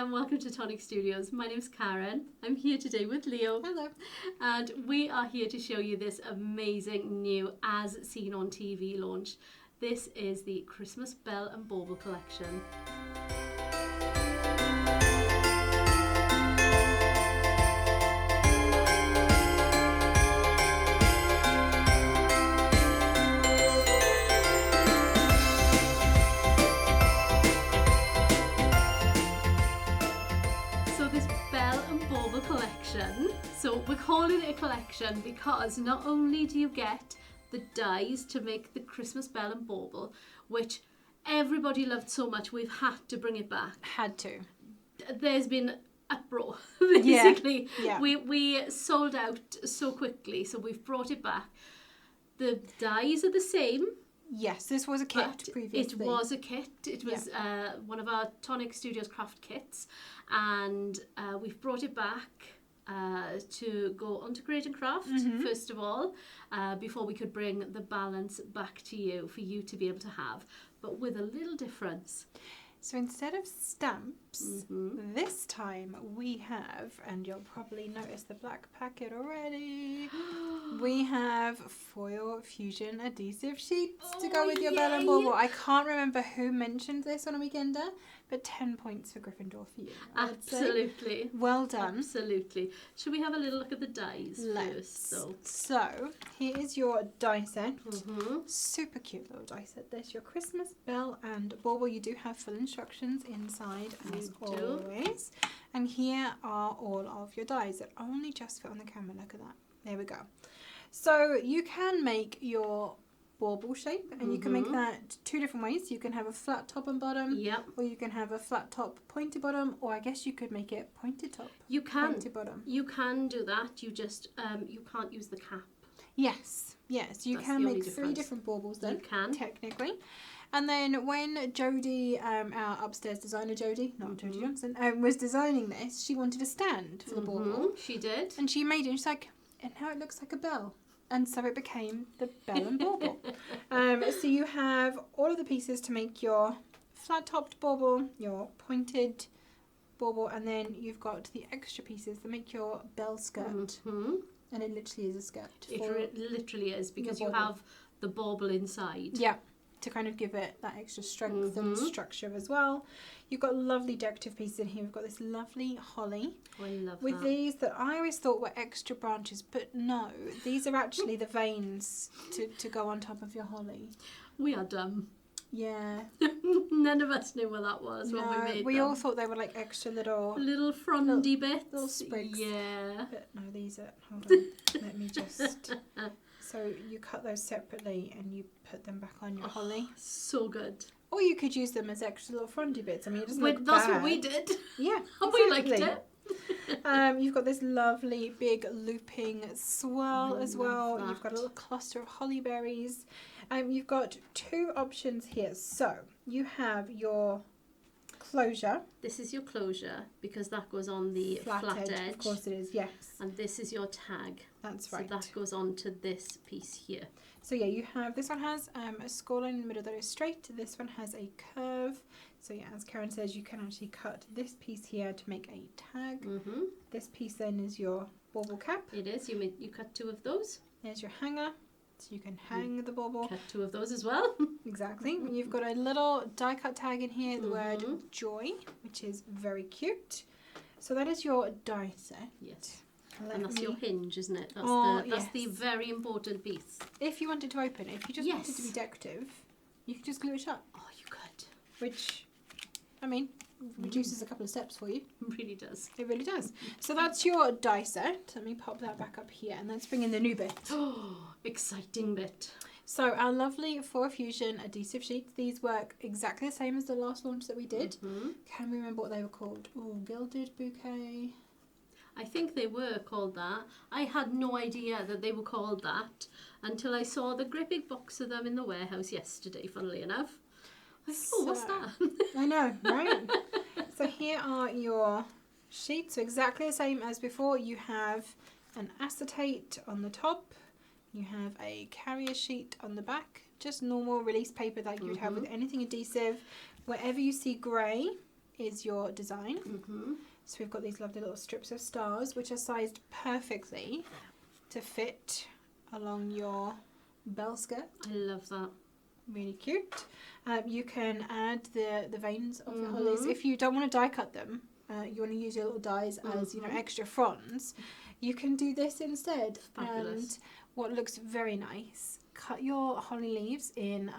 and welcome to Tonic Studios. My name's Karen. I'm here today with Leo. Hello. And we are here to show you this amazing new As Seen on TV launch. This is the Christmas Bell and Bauble collection. Collection. So we're calling it a collection because not only do you get the dies to make the Christmas Bell and Bauble, which everybody loved so much we've had to bring it back. Had to. There's been uproar basically. Yeah. We sold out so quickly, so we've brought it back. The dies are the same. Yes, this was a kit previously. It was a kit. It was one of our Tonic Studios craft kits, and we've brought it back to go onto Create and Craft first of all, before we could bring the balance back to you for you to be able to have, but with a little difference. So instead of stamps, this time we have, and you'll probably notice the black packet already, we have Foil Fusion Adhesive Sheets to go with your Bell and Bauble. I can't remember who mentioned this on a weekender, but 10 points for Gryffindor for you. Absolutely. Well done. Absolutely. Should we have a little look at the dies first? So here is your die set. Super cute little die set. There's your Christmas Bell and Bauble. You do have full instructions inside as always. And here are all of your dies that only just fit on the camera. Look at that. There we go. So you can make your bauble shape, and you can make that two different ways. You can have a flat top and bottom, or you can have a flat top pointed bottom, or I guess you could make it pointed top. You can. Pointed bottom. You can do that. You just you can't use the cap. Yes. You can make three different baubles then. You can technically. And then when Jodie, our upstairs designer Jodie, not Jodie Johnson, was designing this, she wanted a stand for the bauble. She did. And she made it. She's like, and now it looks like a bell. And so it became the Bell and Bauble. So you have all of the pieces to make your flat-topped bauble, your pointed bauble, and then you've got the extra pieces that make your bell skirt. And it literally is a skirt. It literally is, because you have the bauble inside. Yeah, to kind of give it that extra strength and structure as well. You've got lovely decorative pieces in here. We've got this lovely holly. Oh, I love with that. These that I always thought were extra branches, but no, these are actually the veins to go on top of your holly. We are dumb. Yeah. None of us knew what that was when we made them. We all thought they were like extra little frondy bits. Little sprigs. Yeah. But no, these are, hold on, let me just... So you cut those separately and you put them back on your holly. So good. Or you could use them as extra little frondy bits. I mean, it doesn't look That's bad. what we did. Yeah, And we liked it. You've got this lovely big looping swirl as well. You've got a little cluster of holly berries. You've got two options here. So you have your closure. This is your closure, because that goes on the flat edge. Of course it is, yes. And this is your tag. That's right. So that goes on to this piece here. So yeah, you have, this one has a score line in the middle that is straight. This one has a curve. So yeah, as Karen says, you can actually cut this piece here to make a tag. This piece then is your bauble cap. It is. You cut two of those. There's your hanger. So you can hang the bauble. Cut two of those as well. Exactly. You've got a little die cut tag in here, the word joy, which is very cute. So that is your die set. Yes. And that's your hinge, isn't it? That's the very important piece. If you wanted to open it, if you just wanted to be decorative, you could just glue it shut. Oh, you could. Which, I mean, reduces a couple of steps for you. It really does. It really does. So that's your die set. Let me pop that back up here, and let's bring in the new bit. Oh, exciting bit. So our lovely Foil Fusion Adhesive Sheets. These work exactly the same as the last launch that we did. Can we remember what they were called? Oh, Gilded Bouquet. I think they were called that. I had no idea that they were called that until I saw the great big box of them in the warehouse yesterday, funnily enough. I thought, oh, what's that? I know, right? So here are your sheets. So exactly the same as before. You have an acetate on the top. You have a carrier sheet on the back. Just normal release paper like you'd have with anything adhesive. Wherever you see grey, is your design. So we've got these lovely little strips of stars, which are sized perfectly to fit along your bell skirt. I love that. Really cute. You can add the veins of your hollies. If you don't want to die cut them, you want to use your little dies as, you know, extra fronds, you can do this instead. Fabulous. And what looks very nice, cut your holly leaves in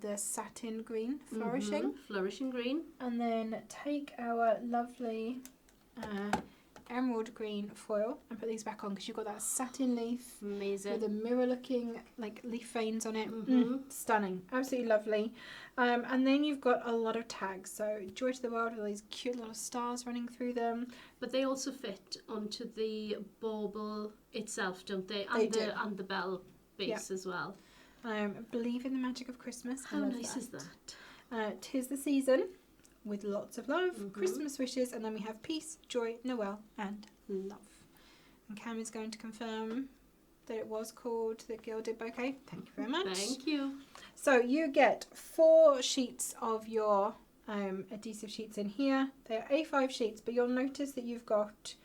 the satin green flourishing. Flourishing green. And then take our lovely emerald green foil and put these back on, because you've got that satin leaf. Amazing. With the mirror looking like leaf veins on it. Stunning. Absolutely lovely. And then you've got a lot of tags. So Joy to the World with all these cute little stars running through them. But they also fit onto the bauble itself, don't they? And and the bell base as well. Believe in the magic of Christmas. How nice is that? 'Tis the season, with lots of love, Christmas wishes, and then we have peace, joy, Noel, and love. And Cam is going to confirm that it was called the Gilded Bouquet. Thank you very much. Thank you. So you get 4 sheets of your adhesive sheets in here. They're A5 sheets, but you'll notice that you've got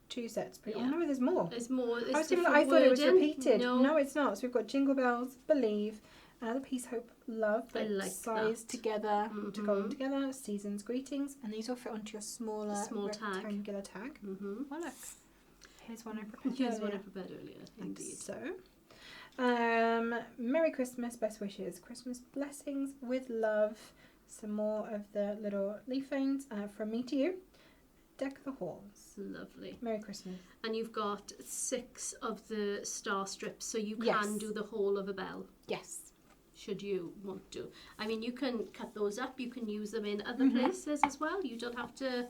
2 sets. But oh no, there's more. There's more. I thought it was repeated. No, it's not. So we've got Jingle Bells, Believe, the Peace, Hope, Love. I like sized together to go on together. Season's Greetings, and these will fit onto your smaller rectangular tag. Oh look, here's one I prepared earlier. Indeed. So, Merry Christmas, best wishes, Christmas blessings with love. Some more of the little leaf veins from me to you. Deck the halls. Lovely. Merry Christmas. And you've got 6 of the star strips, so you can do the whole of a bell. Yes. Should you want to. I mean, you can cut those up, you can use them in other places as well. You don't have to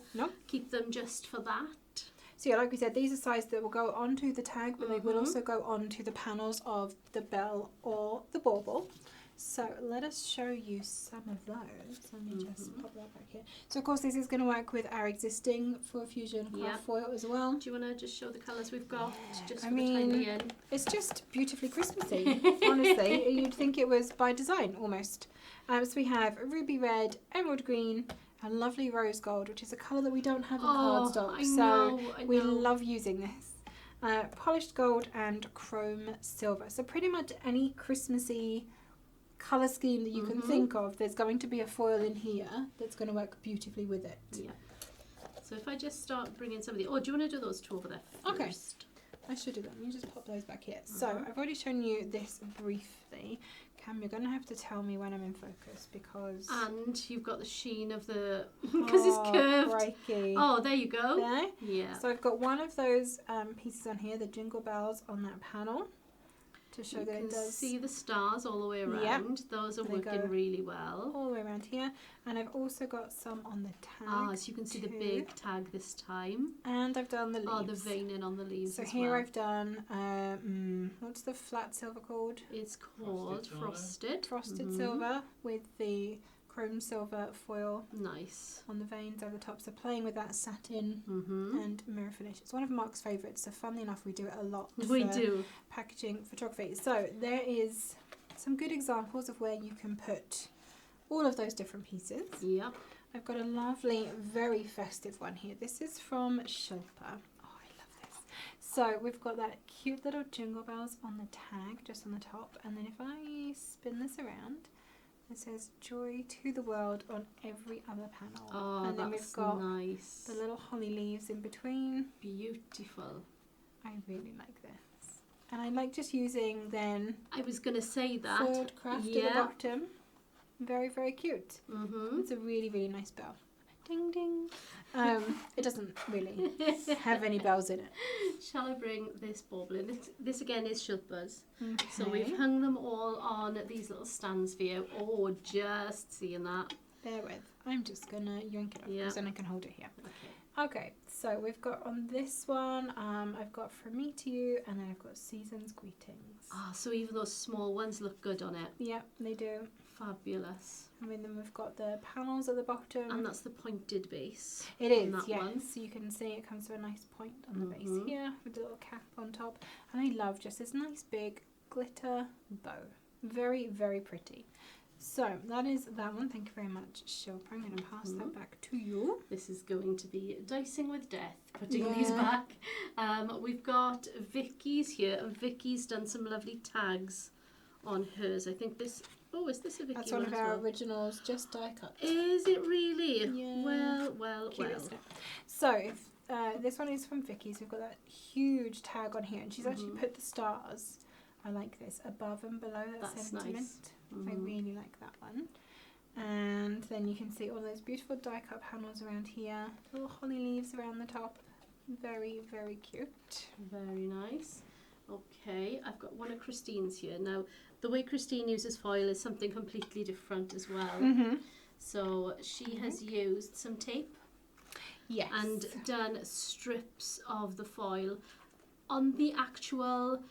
keep them just for that. So yeah, like we said, these are sized that will go onto the tag, but they will also go onto the panels of the bell or the bauble. So let us show you some of those. Let me just pop that back here. So of course this is going to work with our existing Foil Fusion Craft foil as well. Do you want to just show the colours we've got? Just for the time being. It's just beautifully Christmassy, honestly. You'd think it was by design almost. So we have ruby red, emerald green, and lovely rose gold, which is a colour that we don't have in cardstock. I know. We love using this. Polished gold and chrome silver. So pretty much any Christmassy colour scheme that you can think of, there's going to be a foil in here that's going to work beautifully with it. Yeah. So if I just start bringing some of the... Oh, do you want to do those 2 over there first? Okay. I should do that. Let me just pop those back here. So I've already shown you this briefly. Cam, you're going to have to tell me when I'm in focus, because... And you've got the sheen of the... Because it's curved. Crikey. Oh, there you go. There? Yeah. So I've got one of those pieces on here, the Jingle Bells on that panel, to show that it does. You can see the stars all the way around. Yep. Those are working really well. All the way around here. And I've also got some on the tag. So you can see the big tag this time. And I've done the leaves. Oh, the veining on the leaves so as here well. I've done, what's the flat silver called? It's called Frosted. Frosted silver with the chrome silver foil. Nice. On the veins over the top. So playing with that satin and mirror finish. It's one of Mark's favourites. So funnily enough, we do it a lot. We do. Packaging photography. So there is some good examples of where you can put all of those different pieces. Yep. I've got a lovely, very festive one here. This is from Shilpa. Oh, I love this. So we've got that cute little Jingle Bells on the tag, just on the top. And then if I spin this around, it says Joy to the World on every other panel. Oh, and then that's we've got nice. the little holly leaves in between. Beautiful. I really like this. And I like just using then... I was going to say that. Foiled craft at the bottom. Very, very cute. It's a really, really nice bell. Ding, ding. It doesn't really have any bells in it. Shall I bring this bauble in? This again is Shilpa's. Okay. So we've hung them all on these little stands for you. Oh, just seeing that. Bear with. I'm just going to yoink it up because then I can hold it here. Okay, so we've got on this one, I've got From Me to You, and then I've got Season's Greetings. So even those small ones look good on it. Yep, they do. Fabulous. And then we've got the panels at the bottom. And that's the pointed base. It is, yes. So you can see it comes to a nice point on the base here with the little cap on top. And I love just this nice big glitter bow. Very, very pretty. So that is that one. Thank you very much, Shilpa. I'm going to pass that back to you. This is going to be dicing with death, putting these back. We've got Vicky's here, and Vicky's done some lovely tags on hers. I think this... Oh, is this a Vicky That's one of as our well? originals, just die cut. Is it really? Yeah. Well. Cute, isn't it? So if this one is from Vicky's. We've got that huge tag on here, and she's actually put the stars. I like this above and below that sentiment. Nice. I really like that one. And then you can see all those beautiful die cut panels around here. Little holly leaves around the top. Very, very cute. Very nice. Okay, I've got one of Christine's here. Now, the way Christine uses foil is something completely different as well. So she has used some tape. Yes. And done strips of the foil on the actual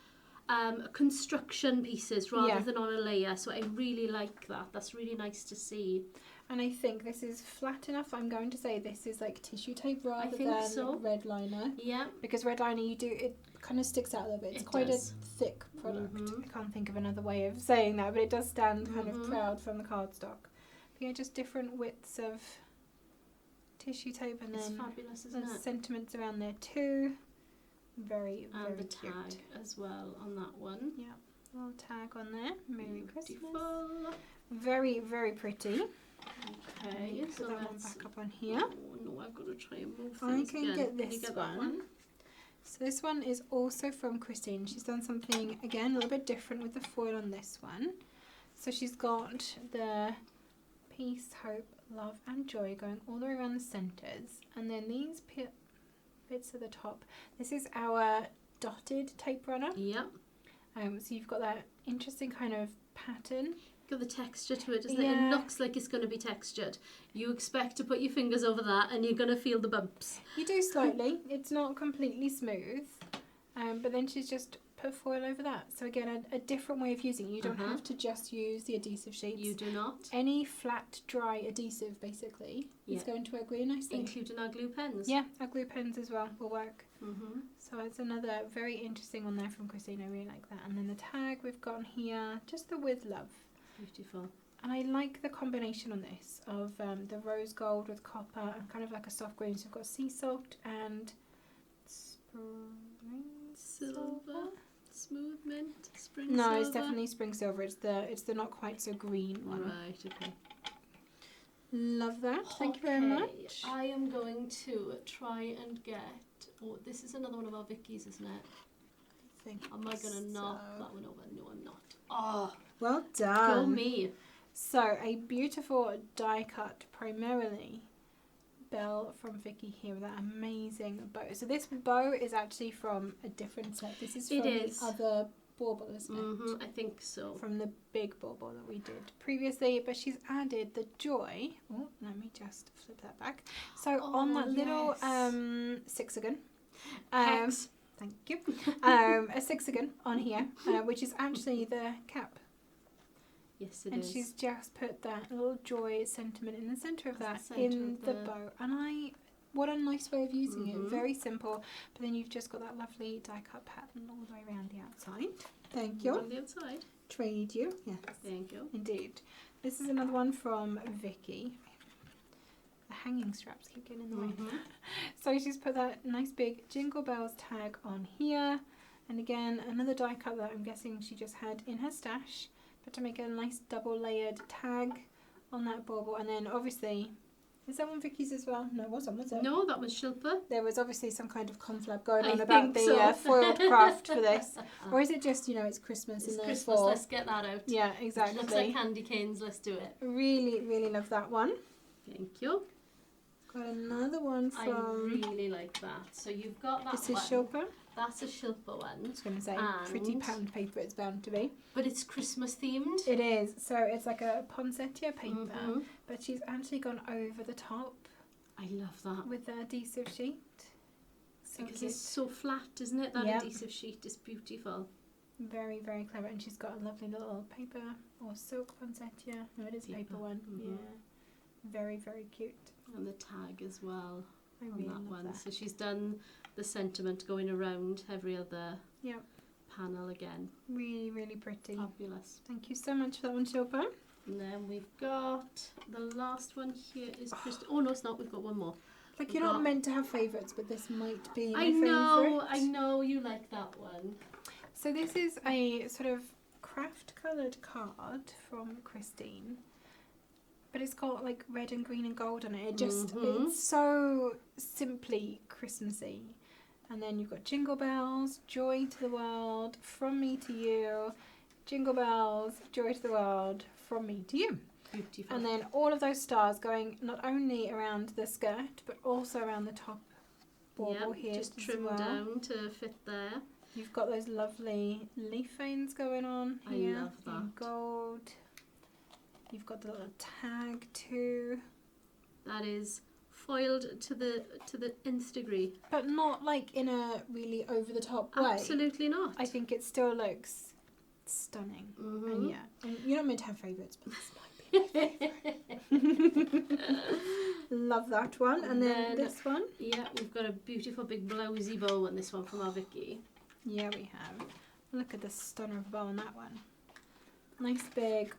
construction pieces rather than on a layer. So I really like that. That's really nice to see. And I think this is flat enough. I'm going to say this is like tissue tape rather than red liner. Yeah. Because red liner, it kind of sticks out a little bit. It's quite a thick product. I can't think of another way of saying that, but it does stand kind of proud from the cardstock. But yeah, just different widths of tissue tape, and then fabulous, isn't there's it? sentiments around there too. Very, very the cute. tag as well on that one. Yeah, little tag on there. Merry Beautiful. Christmas. Very, very pretty. Okay, Put so that one let's back up on here. Oh no, I've got to try and move I things can again. get this Can you get one. That one? So this one is also from Christine. She's done something, again, a little bit different with the foil on this one. So she's got the peace, hope, love and joy going all the way around the centres. And then these bits at the top. This is our dotted tape runner. Yep. So you've got that interesting kind of pattern. Got the texture to it, doesn't it? It looks like it's going to be textured. You expect to put your fingers over that and you're going to feel the bumps. You do slightly. It's not completely smooth. But then she's just put foil over that. So again, a different way of using it. You don't have to just use the adhesive sheets. You do not. Any flat, dry adhesive, basically, is going to work really nicely. Including our glue pens. Yeah, our glue pens as well will work. So it's another very interesting one there from Christine. I really like that. And then the tag we've got on here, just the with love. Beautiful. And I like the combination on this of the rose gold with copper and kind of like a soft green. So we've got sea salt and spring silver. Smooth mint, spring silver. No, it's definitely spring silver. It's the not quite so green one. Right, okay. Love that. Thank you very much. I am going to try and get... Oh, this is another one of our Vicky's, isn't it? Am I going to knock that one over? No, I'm not. Oh, well done. Go me. So, a beautiful die cut, primarily bell from Vicky here with that amazing bow. So this bow is actually from a different set. This is from the other bauble, isn't it? I think so. From the big bauble that we did previously, but she's added the joy. Oh, let me just flip that back. So on that little sixagon, thank you, a sixagon on here, which is actually the cap. Yes, it is. And she's just put that little joy sentiment in the centre of that, in the bow. And what a nice way of using it. Very simple, but then you've just got that lovely die cut pattern all the way around the outside. Thank you. On the outside. Trade you. Yes. Thank you. Indeed. This is another one from Vicky. The hanging straps keep getting in the way. So she's put that nice big Jingle Bells tag on here. And again, another die cut that I'm guessing she just had in her stash. But to make a nice double layered tag on that bauble. And then obviously, is that one Vicky's as well? No, it wasn't, was it? No, that was Shilpa. There was obviously some kind of conflab going on about the foiled craft for this. Or is it just, it's Christmas and therefore... Christmas, let's get that out. Yeah, exactly. Looks like candy canes, let's do it. Really, really love that one. Thank you. Got another one from... I really like that. So you've got that one. This is Shilpa. That's a Shilpa one. I was going to say, pretty pound paper it's bound to be. But it's Christmas themed. It is. So it's like a poinsettia paper, but she's actually gone over the top. I love that. With the adhesive sheet. So because cute. it's so flat, isn't it? That adhesive sheet is beautiful. Very, very clever. And she's got a lovely little paper or silk poinsettia. No, it is paper one. Yeah. Very, very cute. And the tag as well. I really on that love one. that. So she's done the sentiment going around every other panel again. Really, really pretty. Fabulous. Thank you so much for that one, Shilpa. And then we've got the last one here is oh no, it's not. We've got one more. Like you're not meant to have favourites, but this might be my favourite. I know you like that one. So this is a sort of craft coloured card from Christine, but it's got like red and green and gold on it. It just it's so simply Christmassy. And then you've got jingle bells, joy to the world, from me to you. Jingle bells, joy to the world, from me to you. Beautiful. And then all of those stars going not only around the skirt, but also around the top bauble here just trimmed down to fit there. You've got those lovely leaf veins going on here. I love that. In gold. You've got the little tag too. That is foiled to the nth degree. But not like in a really over the top way. Absolutely not. I think it still looks stunning. And and you're not meant to have favourites, but this might be my favourite. Love that one. And then this one. Yeah, we've got a beautiful big blousy bow on this one from our Vicky. Yeah, we have. Look at the stunner of a bow on that one. Nice big,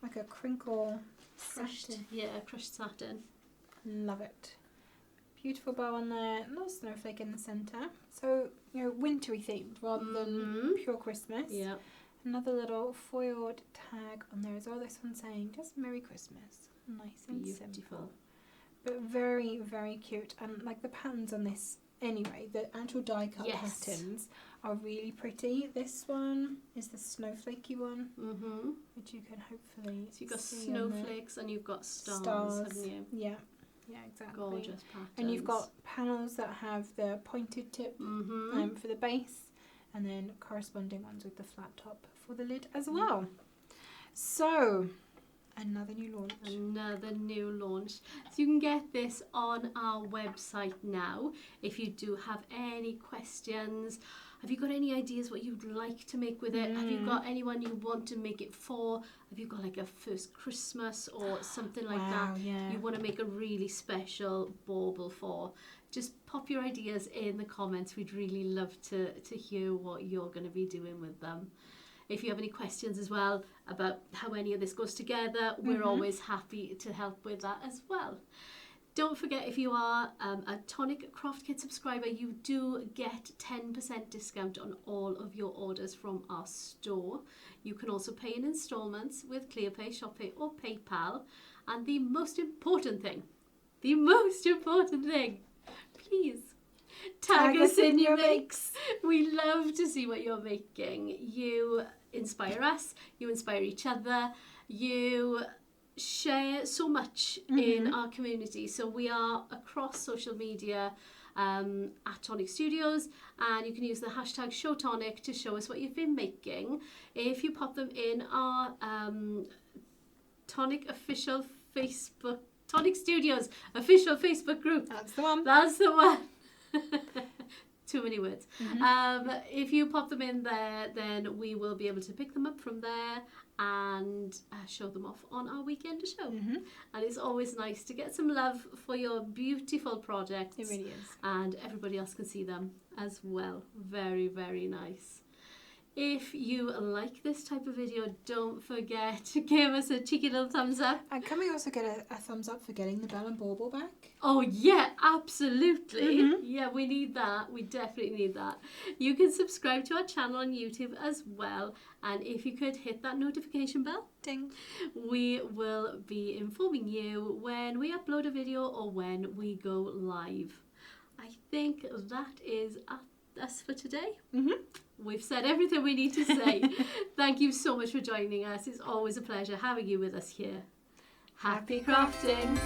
like a crinkle satin. Yeah, crushed satin. Love it. Beautiful bow on there. A little snowflake in the centre. So, wintry themed rather than pure Christmas. Yeah. Another little foiled tag on there as well. This one saying just Merry Christmas. Nice and simple. But very, very cute. And like the patterns on this anyway, the actual die cut patterns are really pretty. This one is the snowflakey one, which you can hopefully So you've got snowflakes and you've got stars, haven't you? Yeah. Yeah, exactly. Gorgeous patterns. And you've got panels that have the pointed tip for the base, and then corresponding ones with the flat top for the lid as well. So, another new launch. Another new launch. So you can get this on our website now. If you do have any questions, have you got any ideas what you'd like to make with it? Have you got anyone you want to make it for? Have you got like a first Christmas or something like that you want to make a really special bauble for? Just pop your ideas in the comments. We'd really love to hear what you're going to be doing with them. If you have any questions as well about how any of this goes together, we're always happy to help with that as well. Don't forget, if you are a Tonic Craft Kit subscriber, you do get 10% discount on all of your orders from our store. You can also pay in installments with ClearPay, ShopPay or PayPal. And the most important thing, please tag us in your makes. We love to see what you're making. You inspire us, you inspire each other, you share so much in our community. So we are across social media at Tonic Studios, and you can use the hashtag #ShowTonic to show us what you've been making. If you pop them in our Tonic Studios official Facebook group. That's the one. That's the one. Too many words. If you pop them in there, then we will be able to pick them up from there and show them off on our weekend show. And it's always nice to get some love for your beautiful projects. It really is. And everybody else can see them as well. Very, very nice. If you like this type of video, don't forget to give us a cheeky little thumbs up. And can we also get a thumbs up for getting the bell and bauble back? Oh yeah, absolutely. Yeah, we need that. We definitely need that. You can subscribe to our channel on YouTube as well. And if you could hit that notification bell, ding, we will be informing you when we upload a video or when we go live. I think that is us for today. We've said everything we need to say. Thank you so much for joining us. It's always a pleasure having you with us here. Happy crafting!